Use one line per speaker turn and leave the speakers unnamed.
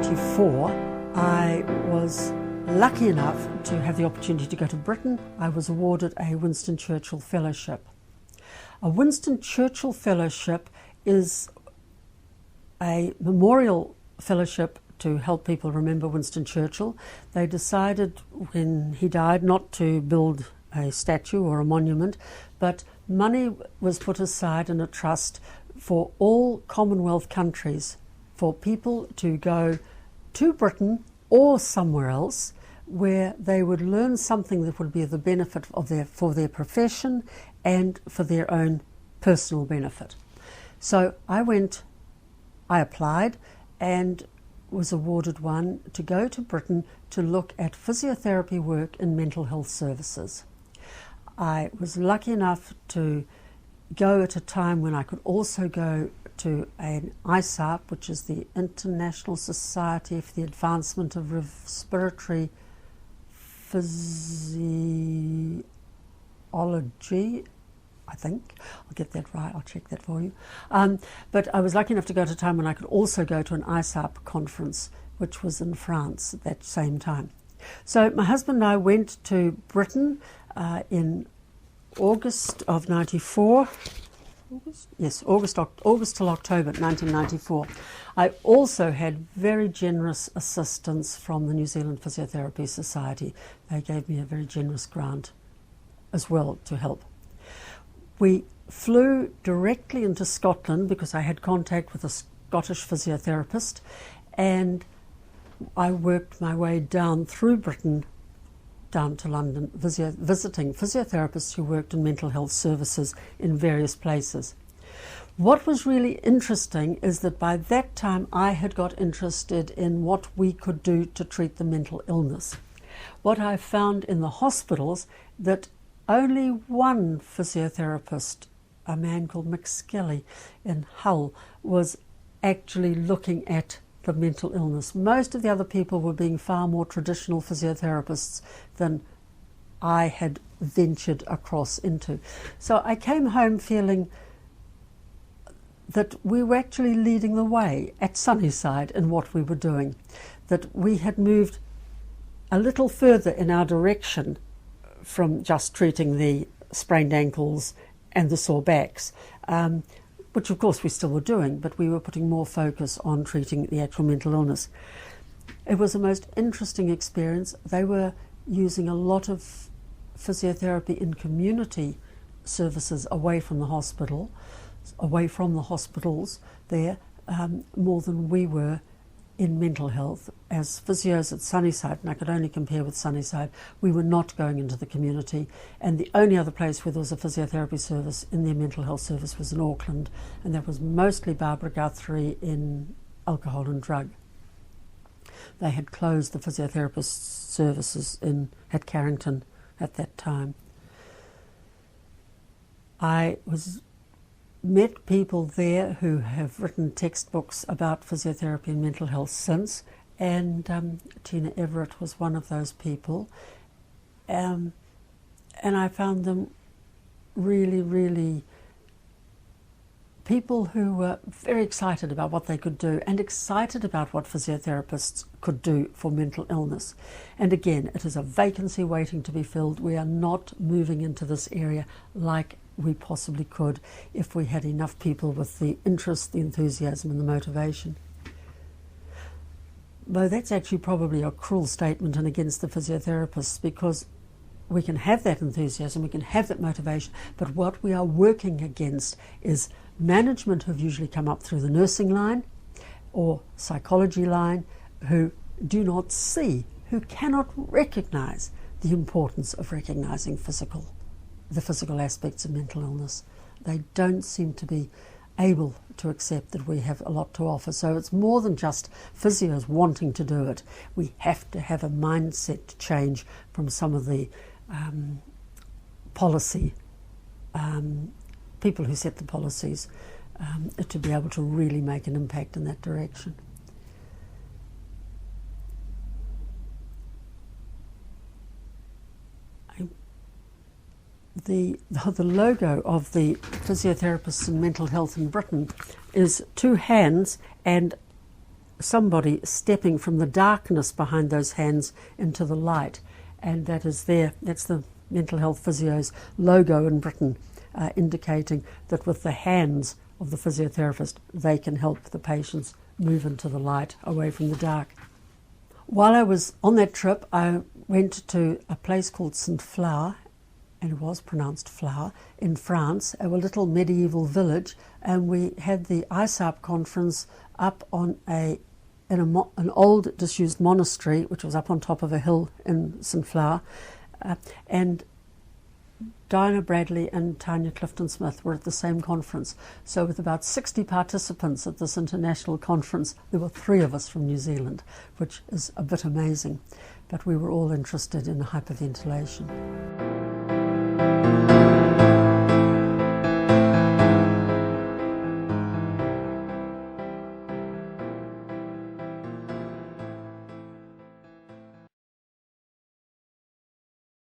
1994, I was lucky enough to have the opportunity to go to Britain. I was awarded a Winston Churchill Fellowship. A Winston Churchill Fellowship is a memorial fellowship to help people remember Winston Churchill. They decided when he died not to build a statue or a monument, but money was put aside in a trust for all Commonwealth countries for people to go to Britain or somewhere else where they would learn something that would be of the benefit of for their profession and for their own personal benefit. So I applied and was awarded one to go to Britain to look at physiotherapy work in mental health services. I was lucky enough to go at a time when I could also go to an ISARP, which is the International Society for the Advancement of Respiratory Physiology, I think. I'll get that right, I'll check that for you. But I was lucky enough to go at a time when I could also go to an ISARP conference, which was in France at that same time. So my husband and I went to Britain in August of 94. August till October 1994. I also had very generous assistance from the New Zealand Physiotherapy Society. They gave me a very generous grant as well to help. We flew directly into Scotland because I had contact with a Scottish physiotherapist, and I worked my way down through Britain down to London, visiting physiotherapists who worked in mental health services in various places. What was really interesting is that by that time I had got interested in what we could do to treat the mental illness. What I found in the hospitals, that only one physiotherapist, a man called Mick Skelly in Hull, was actually looking at the mental illness. Most of the other people were being far more traditional physiotherapists than I had ventured across into. So I came home feeling that we were actually leading the way at Sunnyside in what we were doing, that we had moved a little further in our direction from just treating the sprained ankles and the sore backs, which of course we still were doing, but we were putting more focus on treating the actual mental illness. It was the most interesting experience. They were using a lot of physiotherapy in community services away from the hospitals there, more than we were in mental health. As physios at Sunnyside, and I could only compare with Sunnyside, we were not going into the community, and the only other place where there was a physiotherapy service in their mental health service was in Auckland, and that was mostly Barbara Guthrie in alcohol and drug. They had closed the physiotherapist services at Carrington at that time. I met people there who have written textbooks about physiotherapy and mental health since, and Tina Everett was one of those people, and I found them really, really people who were very excited about what they could do and excited about what physiotherapists could do for mental illness. And again, it is a vacancy waiting to be filled. We are not moving into this area like we possibly could if we had enough people with the interest, the enthusiasm and the motivation. Though that's actually probably a cruel statement and against the physiotherapists, because we can have that enthusiasm, we can have that motivation, but what we are working against is management who've usually come up through the nursing line or psychology line, who do not see, who cannot recognise the importance of recognising the physical aspects of mental illness. They don't seem to be able to accept that we have a lot to offer. So it's more than just physios wanting to do it. We have to have a mindset change from some of the policy people who set the policies to be able to really make an impact in that direction. The logo of the physiotherapists in mental health in Britain is two hands and somebody stepping from the darkness behind those hands into the light, and that's the mental health physio's logo in Britain, indicating that with the hands of the physiotherapist they can help the patients move into the light, away from the dark. While I was on that trip, I went to a place called St. Flour, and it was pronounced Flour, in France, a little medieval village, and we had the ISAP conference up on an old disused monastery, which was up on top of a hill in St. Flour, and Diana Bradley and Tanya Clifton-Smith were at the same conference. So with about 60 participants at this international conference, there were 3 of us from New Zealand, which is a bit amazing. But we were all interested in hyperventilation.